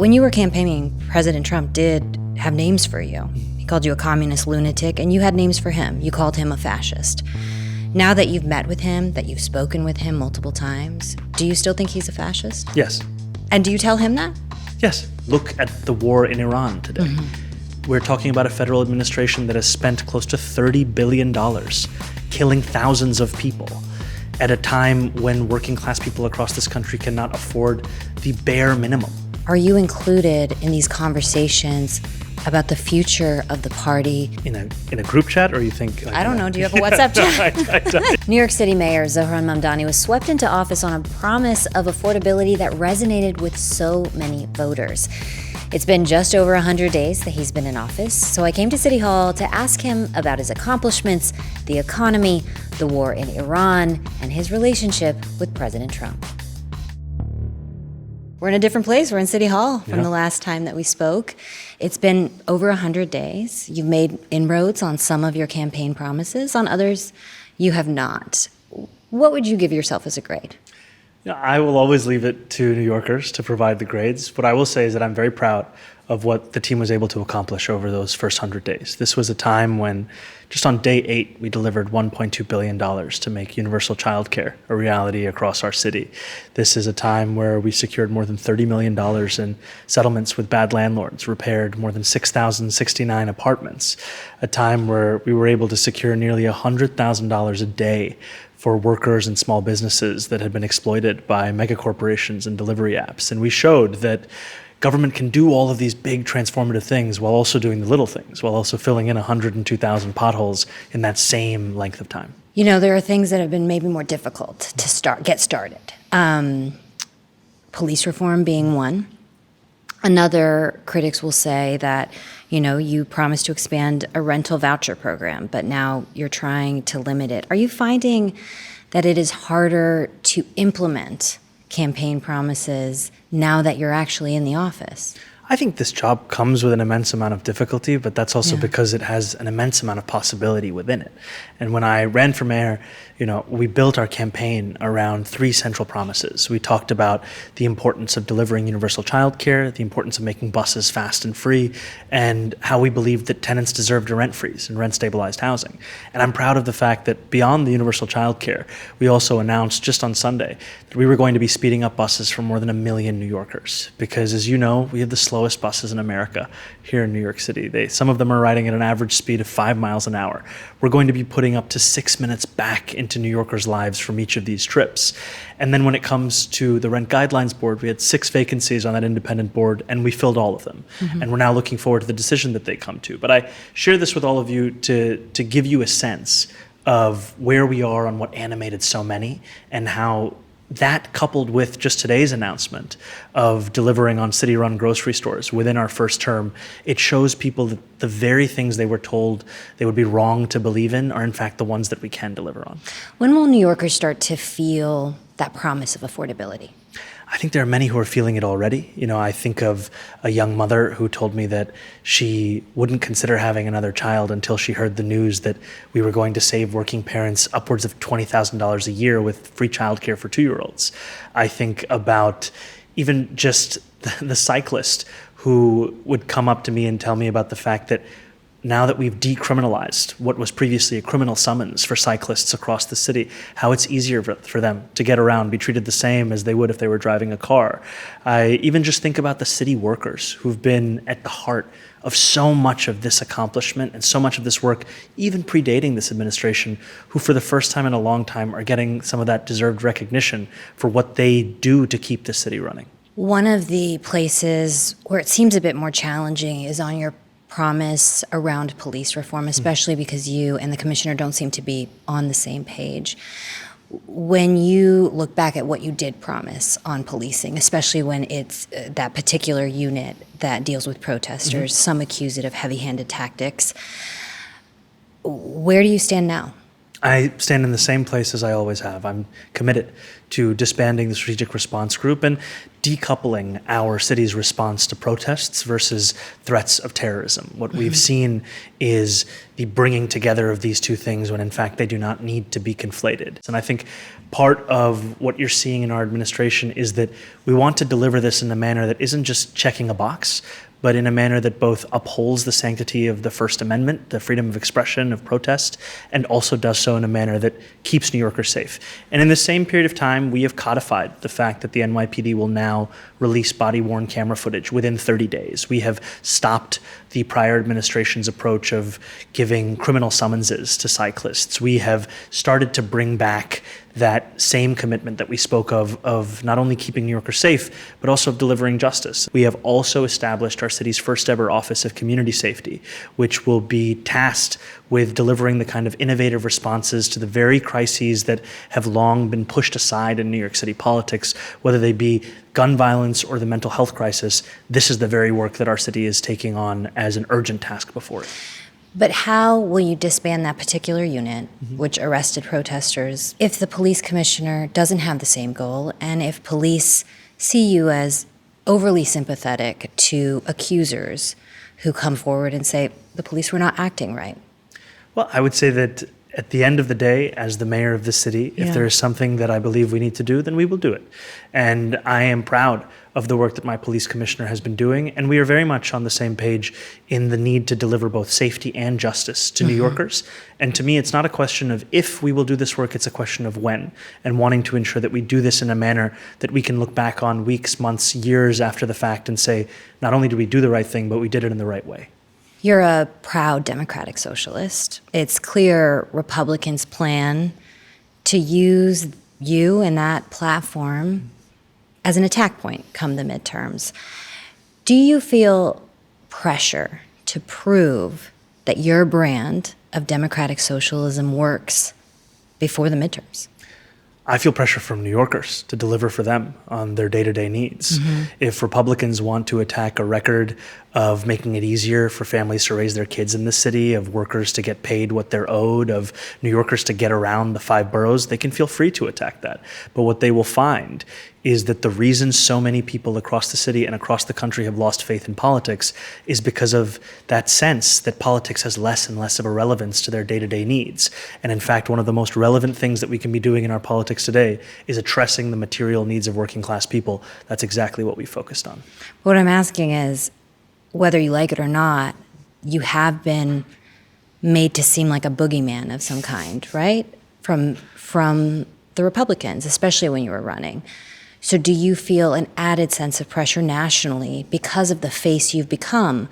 When you were campaigning, President Trump did have names for you. He called you a communist lunatic, and you had names for him. You called him a fascist. Now that you've met with him, that you've spoken with him multiple times, do you still think he's a fascist? Yes. And do you tell him that? Yes. Look at the war in Iran today. We're talking about a federal administration that has spent close to $30 billion killing thousands of people at a time when working class people across this country cannot afford the bare minimum. Are you included in these conversations about the future of the party? In a group chat, or you think... I don't know. Do you have a WhatsApp chat? I don't. New York City Mayor Zohran Mamdani was swept into office on a promise of affordability that resonated with so many voters. It's been just over 100 days that he's been in office, so I came to City Hall to ask him about his accomplishments, the economy, the war in Iran, and his relationship with President Trump. We're in a different place. We're in City Hall from the last time that we spoke. It's been over 100 days. You've made inroads on some of your campaign promises. On others, you have not. What would you give yourself as a grade? I will always leave it to New Yorkers to provide the grades. What I will say is that I'm very proud of what the team was able to accomplish over those first 100 days. This was a time when, just on day 8, we delivered $1.2 billion to make universal childcare a reality across our city. This is a time where we secured more than $30 million in settlements with bad landlords, repaired more than 6,069 apartments, a time where we were able to secure nearly $100,000 a day for workers and small businesses that had been exploited by megacorporations and delivery apps. And we showed that government can do all of these big transformative things while also doing the little things, while also filling in 102,000 potholes in that same length of time. You know, there are things that have been maybe more difficult to get started. Police reform being one. Another, critics will say that, you know, you promised to expand a rental voucher program, but now you're trying to limit it. Are you finding that it is harder to implement campaign promises now that you're actually in the office? I think this job comes with an immense amount of difficulty, but that's also because it has an immense amount of possibility within it. And when I ran for mayor, you know, we built our campaign around 3 central promises. We talked about the importance of delivering universal childcare, the importance of making buses fast and free, and how we believed that tenants deserved a rent freeze and rent stabilized housing. And I'm proud of the fact that beyond the universal childcare, we also announced just on Sunday that we were going to be speeding up buses for more than 1 million New Yorkers. Because as you know, we have the slowest buses in America here in New York City. Some of them are riding at an average speed of 5 miles an hour. We're going to be putting up to 6 minutes back into New Yorkers' lives from each of these trips. And then when it comes to the Rent Guidelines Board, we had 6 vacancies on that independent board, and we filled all of them. And we're now looking forward to the decision that they come to. But I share this with all of you to give you a sense of where we are on what animated so many, and how that, coupled with just today's announcement of delivering on city-run grocery stores within our first term, it shows people that the very things they were told they would be wrong to believe in are in fact the ones that we can deliver on. When will New Yorkers start to feel that promise of affordability? I think there are many who are feeling it already. You know, I think of a young mother who told me that she wouldn't consider having another child until she heard the news that we were going to save working parents upwards of $20,000 a year with free childcare for 2-year-olds. I think about even just the cyclist who would come up to me and tell me about the fact that now that we've decriminalized what was previously a criminal summons for cyclists across the city, how it's easier for them to get around, be treated the same as they would if they were driving a car. I even just think about the city workers who've been at the heart of so much of this accomplishment and so much of this work, even predating this administration, who for the first time in a long time are getting some of that deserved recognition for what they do to keep the city running. One of the places where it seems a bit more challenging is on your promise around police reform, especially because you and the commissioner don't seem to be on the same page. When you look back at what you did promise on policing, especially when it's that particular unit that deals with protesters, some accuse it of heavy-handed tactics, where do you stand now? I stand in the same place as I always have. I'm committed to disbanding the strategic response group and decoupling our city's response to protests versus threats of terrorism. What we've seen is the bringing together of these two things when in fact they do not need to be conflated. And I think part of what you're seeing in our administration is that we want to deliver this in a manner that isn't just checking a box, but in a manner that both upholds the sanctity of the First Amendment, the freedom of expression, of protest, and also does so in a manner that keeps New Yorkers safe. And in the same period of time, we have codified the fact that the NYPD will now release body-worn camera footage within 30 days. We have stopped the prior administration's approach of giving criminal summonses to cyclists. We have started to bring back that same commitment that we spoke of not only keeping New Yorkers safe, but also of delivering justice. We have also established our city's first ever Office of Community Safety, which will be tasked with delivering the kind of innovative responses to the very crises that have long been pushed aside in New York City politics, whether they be gun violence or the mental health crisis. This is the very work that our city is taking on as an urgent task before it. But how will you disband that particular unit, which arrested protesters, if the police commissioner doesn't have the same goal, and if police see you as overly sympathetic to accusers who come forward and say, the police were not acting right? Well, I would say that at the end of the day, as the mayor of the city, if there is something that I believe we need to do, then we will do it. And I am proud of the work that my police commissioner has been doing. And we are very much on the same page in the need to deliver both safety and justice to New Yorkers. And to me, it's not a question of if we will do this work, it's a question of when, and wanting to ensure that we do this in a manner that we can look back on weeks, months, years after the fact and say, not only did we do the right thing, but we did it in the right way. You're a proud democratic socialist. It's clear Republicans plan to use you and that platform as an attack point come the midterms. Do you feel pressure to prove that your brand of democratic socialism works before the midterms? I feel pressure from New Yorkers to deliver for them on their day-to-day needs. If Republicans want to attack a record of making it easier for families to raise their kids in the city, of workers to get paid what they're owed, of New Yorkers to get around the 5 boroughs, they can feel free to attack that. But what they will find is that the reason so many people across the city and across the country have lost faith in politics is because of that sense that politics has less and less of a relevance to their day-to-day needs. And in fact, one of the most relevant things that we can be doing in our politics today is addressing the material needs of working class people. That's exactly what we focused on. What I'm asking is, whether you like it or not, you have been made to seem like a boogeyman of some kind, right? From the Republicans, especially when you were running. So do you feel an added sense of pressure nationally because of the face you've become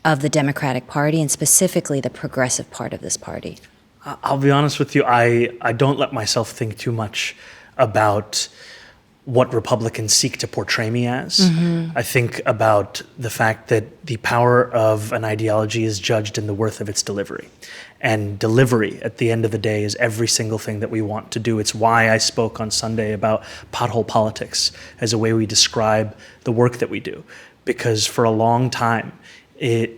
of the Democratic Party and specifically the progressive part of this party? I'll be honest with you, I don't let myself think too much about what Republicans seek to portray me as. I think about the fact that the power of an ideology is judged in the worth of its delivery. And delivery, at the end of the day, is every single thing that we want to do. It's why I spoke on Sunday about pothole politics as a way we describe the work that we do. Because for a long time,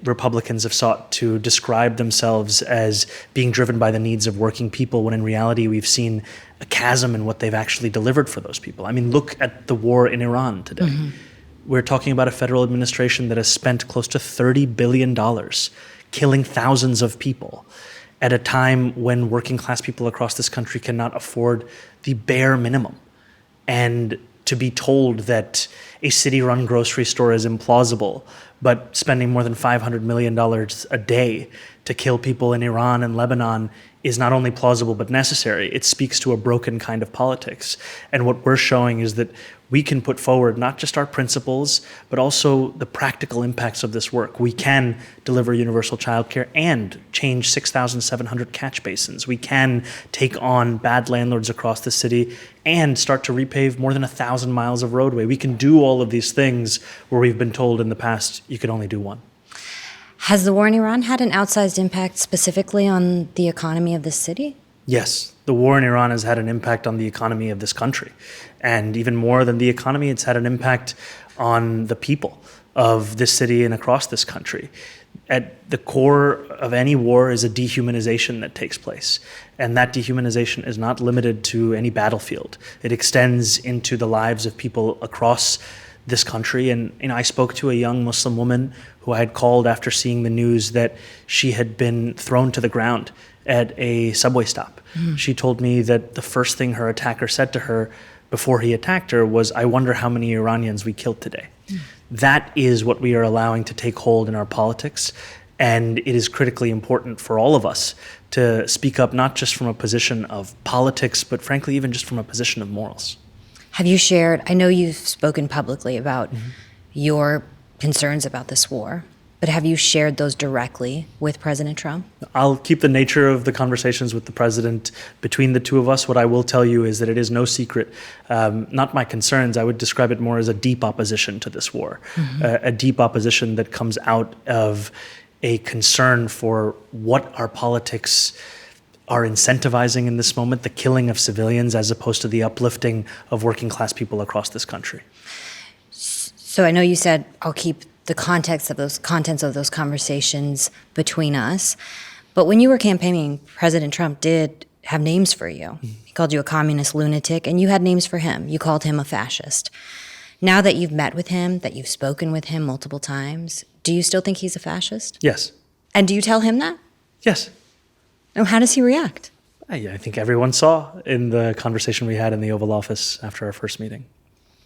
Republicans have sought to describe themselves as being driven by the needs of working people, when in reality we've seen a chasm in what they've actually delivered for those people. I mean, look at the war in Iran today. We're talking about a federal administration that has spent close to $30 billion killing thousands of people at a time when working class people across this country cannot afford the bare minimum. And to be told that a city-run grocery store is implausible, but spending more than $500 million a day to kill people in Iran and Lebanon is not only plausible but necessary. It speaks to a broken kind of politics. And what we're showing is that we can put forward not just our principles, but also the practical impacts of this work. We can deliver universal childcare and change 6,700 catch basins. We can take on bad landlords across the city and start to repave more than 1,000 miles of roadway. We can do all of these things where we've been told in the past you could only do one. Has the war in Iran had an outsized impact specifically on the economy of this city? Yes, the war in Iran has had an impact on the economy of this country. And even more than the economy, it's had an impact on the people of this city and across this country. at the core of any war is a dehumanization that takes place. And that dehumanization is not limited to any battlefield. It extends into the lives of people across this country. And I spoke to a young Muslim woman who I had called after seeing the news that she had been thrown to the ground at a subway stop. She told me that the first thing her attacker said to her before he attacked her was, "I wonder how many Iranians we killed today." That is what we are allowing to take hold in our politics. And it is critically important for all of us to speak up, not just from a position of politics, but frankly, even just from a position of morals. Have you shared, I know you've spoken publicly about your concerns about this war, but have you shared those directly with President Trump? I'll keep the nature of the conversations with the president between the two of us. What I will tell you is that it is no secret, not my concerns. I would describe it more as a deep opposition to this war, a deep opposition that comes out of a concern for what our politics are incentivizing in this moment, the killing of civilians as opposed to the uplifting of working class people across this country. So I know you said I'll keep the contents of those conversations between us, but when you were campaigning, President Trump did have names for you. He called you a communist lunatic, and you had names for him. You called him a fascist. Now that you've met with him, that you've spoken with him multiple times, do you still think he's a fascist? Yes. And do you tell him that? Yes. And how does he react? I think everyone saw in the conversation we had in the Oval Office after our first meeting.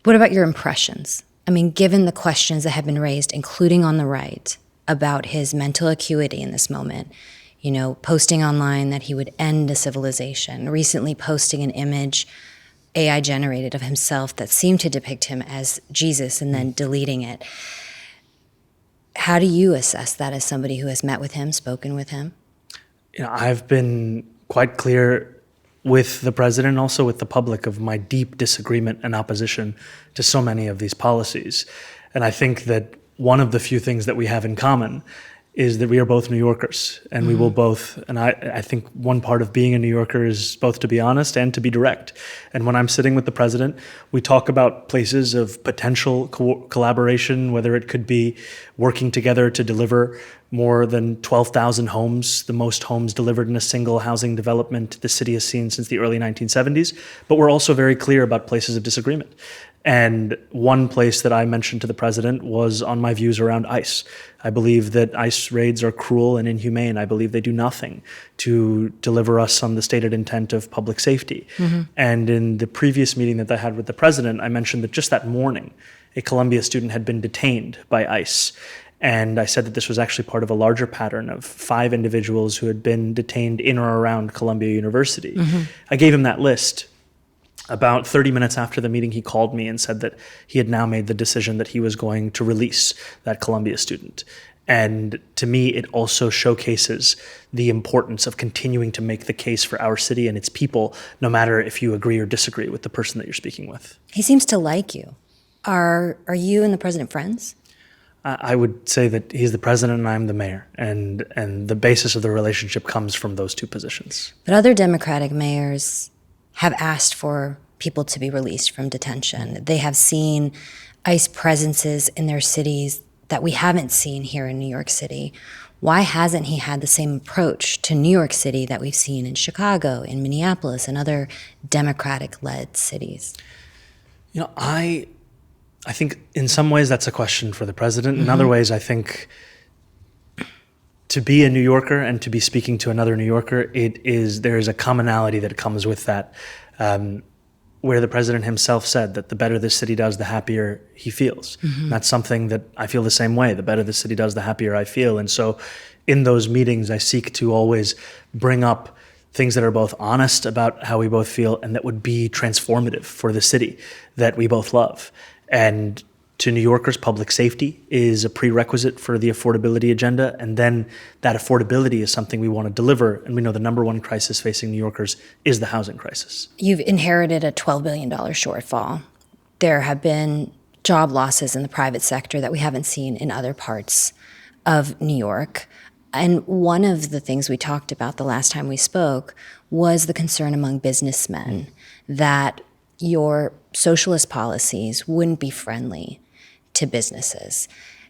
What about your impressions? I mean, given the questions that have been raised, including on the right, about his mental acuity in this moment, you know, posting online that he would end a civilization, recently posting an image AI generated of himself that seemed to depict him as Jesus and then deleting it. How do you assess that as somebody who has met with him, spoken with him? I've been quite clear with the president and also with the public of my deep disagreement and opposition to so many of these policies. And I think that one of the few things that we have in common is that we are both New Yorkers, and we will both, and I think one part of being a New Yorker is both to be honest and to be direct. And when I'm sitting with the president, we talk about places of potential collaboration, whether it could be working together to deliver more than 12,000 homes, the most homes delivered in a single housing development the city has seen since the early 1970s. But we're also very clear about places of disagreement. And one place that I mentioned to the president was on my views around ICE. I believe that ICE raids are cruel and inhumane. I believe they do nothing to deliver us on the stated intent of public safety. And in the previous meeting that I had with the president, I mentioned that just that morning, a Columbia student had been detained by ICE. And I said that this was actually part of a larger pattern of 5 individuals who had been detained in or around Columbia University. I gave him that list. About 30 minutes after the meeting, he called me and said that he had now made the decision that he was going to release that Columbia student. And to me, it also showcases the importance of continuing to make the case for our city and its people, no matter if you agree or disagree with the person that you're speaking with. He seems to like you. Are you and the president friends? I would say that he's the president and I'm the mayor, and the basis of the relationship comes from those two positions. But other Democratic mayors have asked for people to be released from detention. They have seen ICE presences in their cities that we haven't seen here in New York City. Why hasn't he had the same approach to New York City that we've seen in Chicago, in Minneapolis, and other Democratic-led cities? I think in some ways that's a question for the president. In other ways, I think to be a New Yorker and to be speaking to another New Yorker, there is a commonality that comes with that, where the president himself said that the better this city does, the happier he feels. And that's something that I feel the same way. The better the city does, the happier I feel. And so in those meetings, I seek to always bring up things that are both honest about how we both feel and that would be transformative for the city that we both love. And to New Yorkers, public safety is a prerequisite for the affordability agenda. And then that affordability is something we want to deliver. And we know the number one crisis facing New Yorkers is the housing crisis. You've inherited a $12 billion shortfall. There have been job losses in the private sector that we haven't seen in other parts of New York. And one of the things we talked about the last time we spoke was the concern among businessmen that your socialist policies wouldn't be friendly to businesses.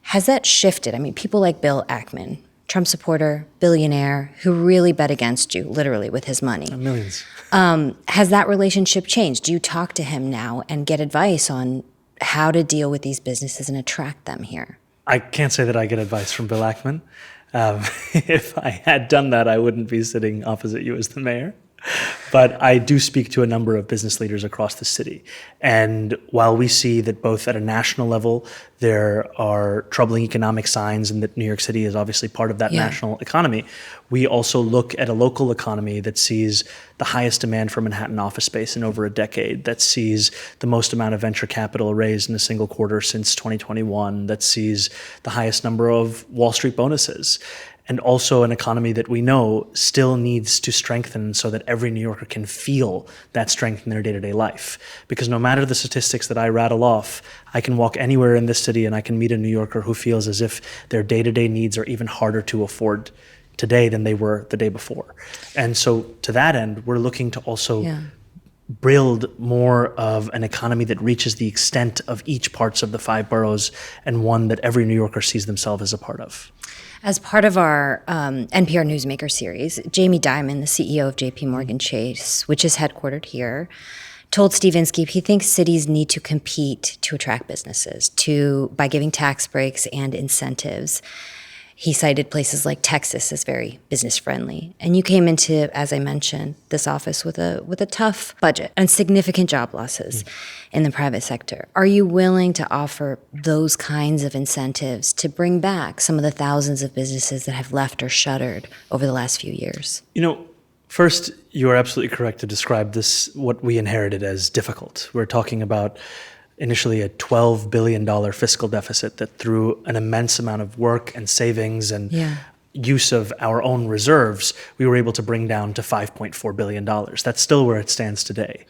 Has that shifted? I mean, people like Bill Ackman, Trump supporter, billionaire, who really bet against you, literally, with his money. Millions. Has that relationship changed? Do you talk to him now and get advice on how to deal with these businesses and attract them here? I can't say that I get advice from Bill Ackman. If I had done that, I wouldn't be sitting opposite you as the mayor. But I do speak to a number of business leaders across the city. And while we see that both at a national level, there are troubling economic signs and that New York City is obviously part of that national economy, we also look at a local economy that sees the highest demand for Manhattan office space in over a decade, that sees the most amount of venture capital raised in a single quarter since 2021, that sees the highest number of Wall Street bonuses. And also an economy that we know still needs to strengthen so that every New Yorker can feel that strength in their day-to-day life. Because no matter the statistics that I rattle off, I can walk anywhere in this city and I can meet a New Yorker who feels as if their day-to-day needs are even harder to afford today than they were the day before. And so to that end, we're looking to also build more of an economy that reaches the extent of each parts of the 5 boroughs and one that every New Yorker sees themselves as a part of. As part of our NPR Newsmakers series, Jamie Dimon, the CEO of JP Morgan Chase, which is headquartered here, told Steve Inskeep he thinks cities need to compete to attract businesses by giving tax breaks and incentives. He cited places like Texas as very business friendly. And you came into, as I mentioned, this office with a tough budget and significant job losses in the private sector. Are you willing to offer those kinds of incentives to bring back some of the thousands of businesses that have left or shuttered over the last few years? You know, first, you are absolutely correct to describe this, what we inherited, as difficult. We're talking about initially a $12 billion fiscal deficit that through an immense amount of work and savings and use of our own reserves, we were able to bring down to $5.4 billion. That's still where it stands today.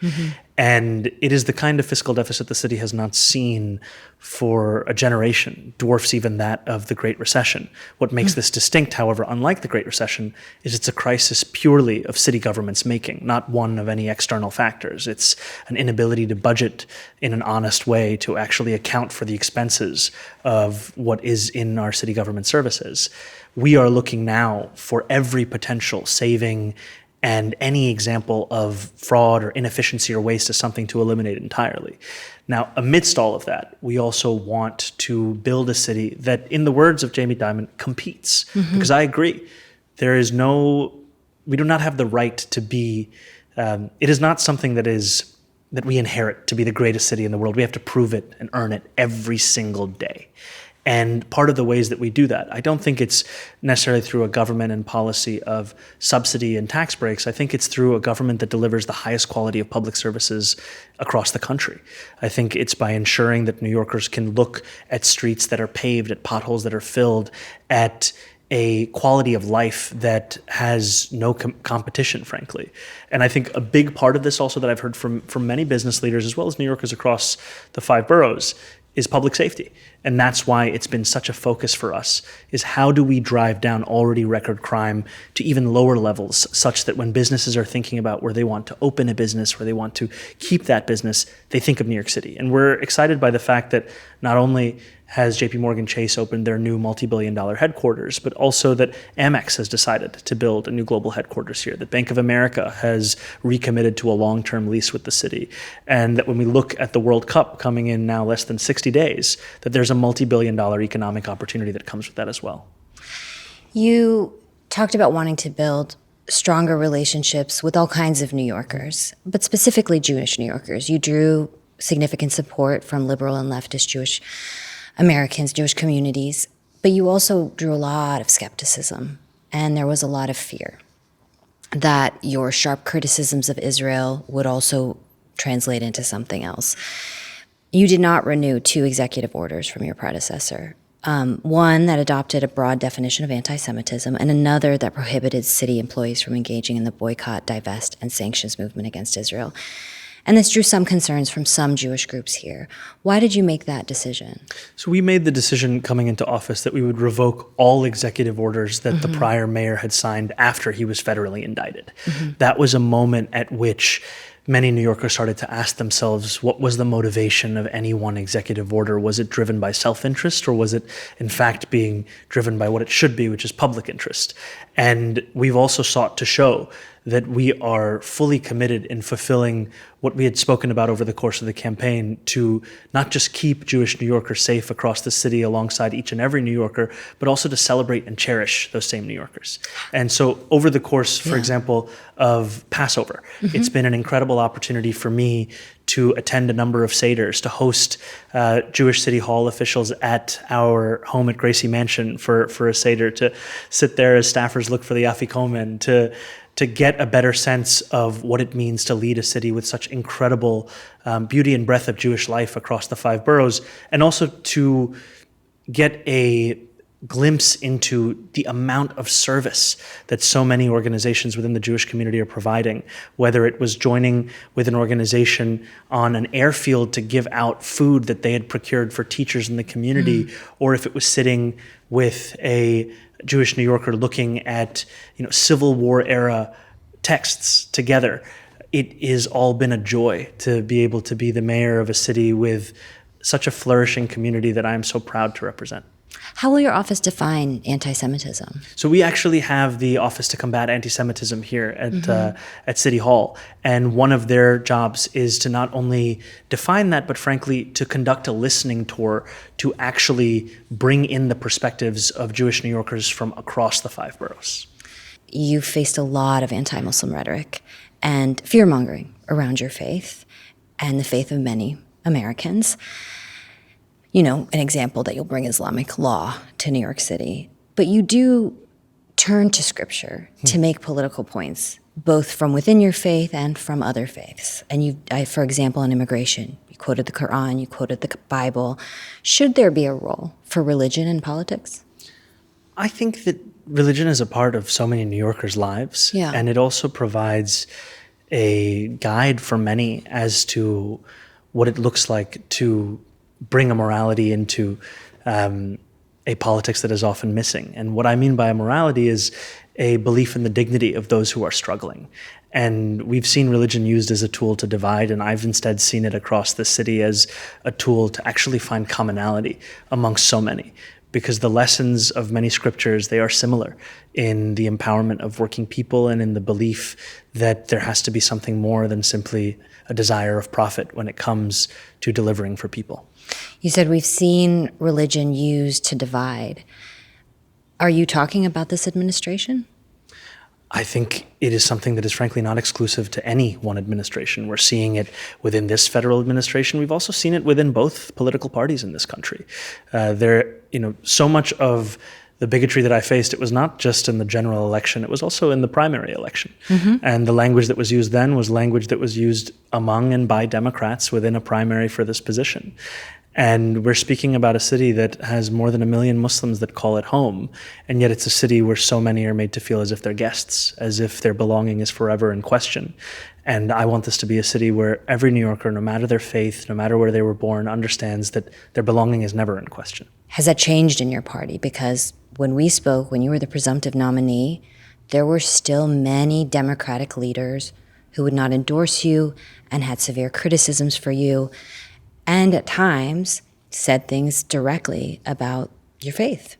And it is the kind of fiscal deficit the city has not seen for a generation, dwarfs even that of the Great Recession. What makes this distinct, however, unlike the Great Recession, is it's a crisis purely of city government's making, not one of any external factors. It's an inability to budget in an honest way to actually account for the expenses of what is in our city government services. We are looking now for every potential saving and any example of fraud or inefficiency or waste as something to eliminate entirely. Now, amidst all of that, we also want to build a city that, in the words of Jamie Dimon, competes. Because I agree, we do not have the right to be, it is not something that we inherit to be the greatest city in the world. We have to prove it and earn it every single day. And part of the ways that we do that, I don't think it's necessarily through a government and policy of subsidy and tax breaks. I think it's through a government that delivers the highest quality of public services across the country. I think it's by ensuring that New Yorkers can look at streets that are paved, at potholes that are filled, at a quality of life that has no competition, frankly. And I think a big part of this also that I've heard from many business leaders, as well as New Yorkers across the 5 boroughs, is public safety. And that's why it's been such a focus for us, is how do we drive down already record crime to even lower levels, such that when businesses are thinking about where they want to open a business, where they want to keep that business, they think of New York City. And we're excited by the fact that not only has JP Morgan Chase opened their new multi-billion-dollar headquarters, but also that Amex has decided to build a new global headquarters here, that Bank of America has recommitted to a long-term lease with the city, and that when we look at the World Cup coming in now less than 60 days, that there's a multi-billion-dollar economic opportunity that comes with that as well. You talked about wanting to build stronger relationships with all kinds of New Yorkers, but specifically Jewish New Yorkers. You drew significant support from liberal and leftist Jewish Americans, Jewish communities, but you also drew a lot of skepticism, and there was a lot of fear that your sharp criticisms of Israel would also translate into something else. You did not renew 2 executive orders from your predecessor, one that adopted a broad definition of anti-Semitism and another that prohibited city employees from engaging in the boycott, divest, and sanctions movement against Israel. And this drew some concerns from some Jewish groups here. Why did you make that decision? So we made the decision coming into office that we would revoke all executive orders that the prior mayor had signed after he was federally indicted. That was a moment at which many New Yorkers started to ask themselves, what was the motivation of any one executive order? Was it driven by self-interest, or was it in fact being driven by what it should be, which is public interest? And we've also sought to show that we are fully committed in fulfilling what we had spoken about over the course of the campaign, to not just keep Jewish New Yorkers safe across the city alongside each and every New Yorker, but also to celebrate and cherish those same New Yorkers. And so over the course, for example, of Passover, it's been an incredible opportunity for me to attend a number of Seders, to host Jewish City Hall officials at our home at Gracie Mansion for a Seder, to sit there as staffers look for the Afikomen, to get a better sense of what it means to lead a city with such incredible beauty and breadth of Jewish life across the 5 boroughs, and also to get a glimpse into the amount of service that so many organizations within the Jewish community are providing, whether it was joining with an organization on an airfield to give out food that they had procured for teachers in the community, or if it was sitting with a Jewish New Yorker looking at, Civil War era texts together. It has all been a joy to be able to be the mayor of a city with such a flourishing community that I am so proud to represent. How will your office define anti-Semitism? So we actually have the Office to Combat Anti-Semitism here at City Hall. And one of their jobs is to not only define that, but frankly, to conduct a listening tour to actually bring in the perspectives of Jewish New Yorkers from across the 5 boroughs. You've faced a lot of anti-Muslim rhetoric and fear-mongering around your faith and the faith of many Americans. An example that you'll bring Islamic law to New York City. But you do turn to scripture to make political points, both from within your faith and from other faiths. And for example, on immigration, you quoted the Quran, you quoted the Bible. Should there be a role for religion in politics? I think that religion is a part of so many New Yorkers' lives. Yeah. And it also provides a guide for many as to what it looks like to bring a morality into a politics that is often missing. And what I mean by a morality is a belief in the dignity of those who are struggling. And we've seen religion used as a tool to divide, and I've instead seen it across the city as a tool to actually find commonality amongst so many. Because the lessons of many scriptures, they are similar in the empowerment of working people and in the belief that there has to be something more than simply a desire of profit when it comes to delivering for people. You said we've seen religion used to divide. Are you talking about this administration? I think it is something that is frankly not exclusive to any one administration. We're seeing it within this federal administration. We've also seen it within both political parties in this country. So much of the bigotry that I faced, it was not just in the general election, it was also in the primary election. And the language that was used then was language that was used among and by Democrats within a primary for this position. And we're speaking about a city that has more than 1 million Muslims that call it home, and yet it's a city where so many are made to feel as if they're guests, as if their belonging is forever in question. And I want this to be a city where every New Yorker, no matter their faith, no matter where they were born, understands that their belonging is never in question. Has that changed in your party? Because when we spoke, when you were the presumptive nominee, there were still many Democratic leaders who would not endorse you and had severe criticisms for you, and at times said things directly about your faith.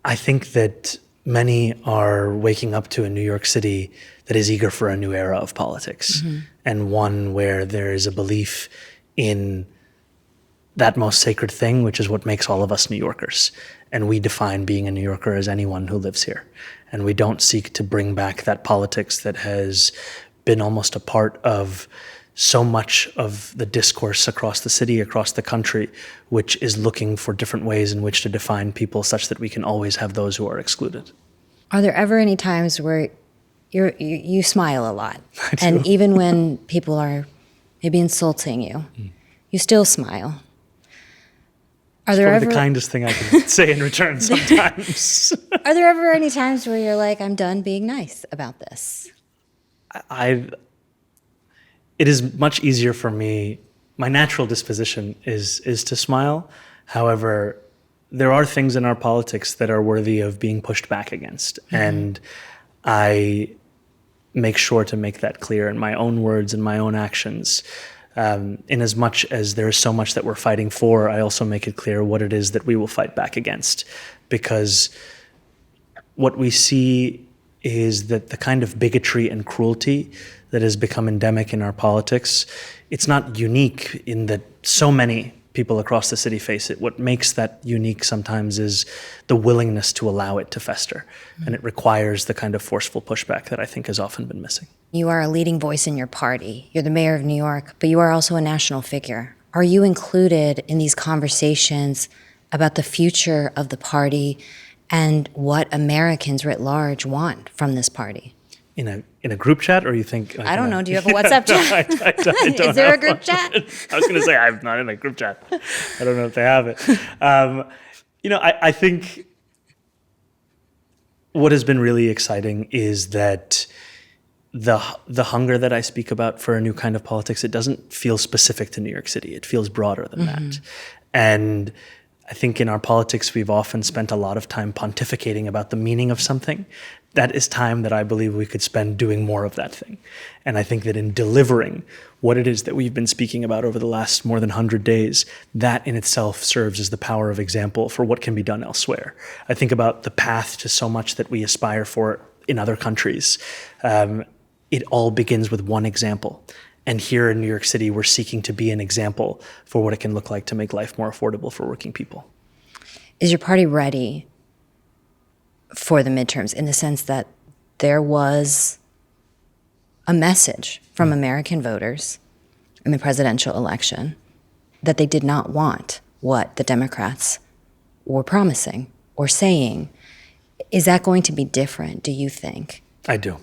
I think that many are waking up to a New York City that is eager for a new era of politics, and one where there is a belief in that most sacred thing, which is what makes all of us New Yorkers. And we define being a New Yorker as anyone who lives here. And we don't seek to bring back that politics that has been almost a part of so much of the discourse across the city, across the country, which is looking for different ways in which to define people such that we can always have those who are excluded. Are there ever any times where you smile a lot? I do. And even when people are maybe insulting you, you still smile? Are there Probably the kindest thing I can say in return sometimes. Are there ever any times where you're like, I'm done being nice about this? It is much easier for me. My natural disposition is to smile. However, there are things in our politics that are worthy of being pushed back against. And I make sure to make that clear in my own words and my own actions. In as much as there is so much that we're fighting for, I also make it clear what it is that we will fight back against. Because what we see is that the kind of bigotry and cruelty that has become endemic in our politics, it's not unique in that so many people across the city face it. What makes that unique sometimes is the willingness to allow it to fester. And it requires the kind of forceful pushback that I think has often been missing. You are a leading voice in your party. You're the mayor of New York, but you are also a national figure. Are you included in these conversations about the future of the party and what Americans writ large want from this party? In a group chat, or you think? I don't know. Do you have a WhatsApp chat? I don't Is there a have group one. chat? I was going to say I'm not in a group chat. I don't know if they have it. I think what has been really exciting is that the hunger that I speak about for a new kind of politics, it doesn't feel specific to New York City. It feels broader than that. And I think in our politics, we've often spent a lot of time pontificating about the meaning of something. That is time that I believe we could spend doing more of that thing. And I think that in delivering what it is that we've been speaking about over the last more than 100 days, that in itself serves as the power of example for what can be done elsewhere. I think about the path to so much that we aspire for in other countries. It all begins with one example. And here in New York City, we're seeking to be an example for what it can look like to make life more affordable for working people. Is your party ready for the midterms in the sense that there was a message from American voters in the presidential election that they did not want what the Democrats were promising or saying? Is that going to be different, do you think? I do.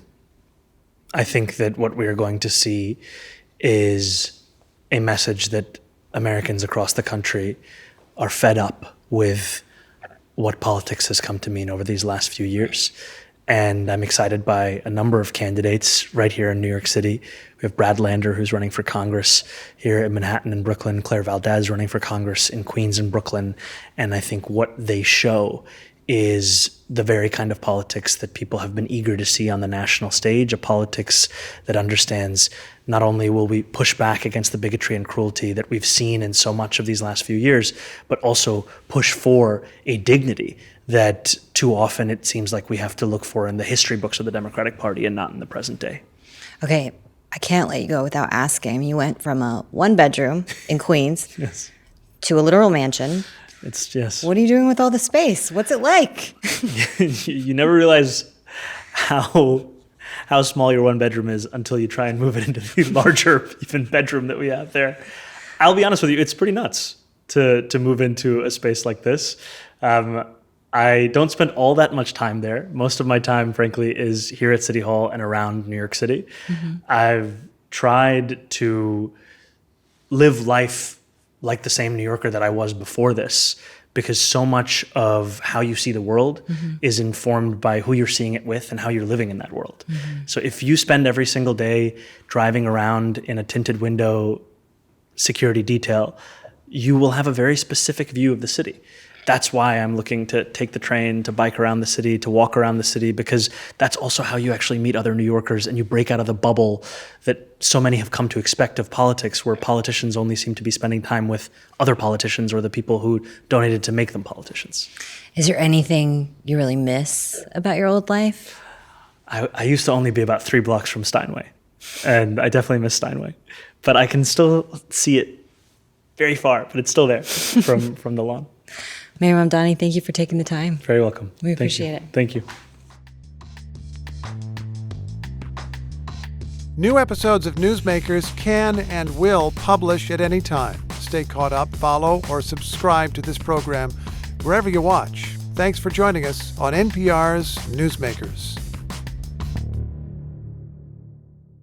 I think that what we are going to see is a message that Americans across the country are fed up with what politics has come to mean over these last few years. And I'm excited by a number of candidates right here in New York City. We have Brad Lander, who's running for Congress here in Manhattan and Brooklyn, Claire Valdez running for Congress in Queens and Brooklyn. And I think what they show is the very kind of politics that people have been eager to see on the national stage, a politics that understands not only will we push back against the bigotry and cruelty that we've seen in so much of these last few years, but also push for a dignity that too often it seems like we have to look for in the history books of the Democratic Party and not in the present day. Okay, I can't let you go without asking. You went from a one-bedroom in Queens Yes. to a literal mansion. It's just... What are you doing with all the space? What's it like? You never realize how small your one bedroom is until you try and move it into the larger even bedroom that we have there. I'll be honest with you, it's pretty nuts to move into a space like this. I don't spend all that much time there. Most of my time, frankly, is here at City Hall and around New York City. I've tried to live life like the same New Yorker that I was before this, because so much of how you see the world is informed by who you're seeing it with and how you're living in that world. So if you spend every single day driving around in a tinted window security detail, you will have a very specific view of the city. That's why I'm looking to take the train, to bike around the city, to walk around the city, because that's also how you actually meet other New Yorkers and you break out of the bubble that so many have come to expect of politics, where politicians only seem to be spending time with other politicians or the people who donated to make them politicians. Is there anything you really miss about your old life? I used to only be about 3 blocks from Steinway, and I definitely miss Steinway. But I can still see it very far, but it's still there from the lawn. Mayor Mamdani, thank you for taking the time. Very welcome. We appreciate it. Thank you. New episodes of Newsmakers can and will publish at any time. Stay caught up, follow, or subscribe to this program wherever you watch. Thanks for joining us on NPR's Newsmakers.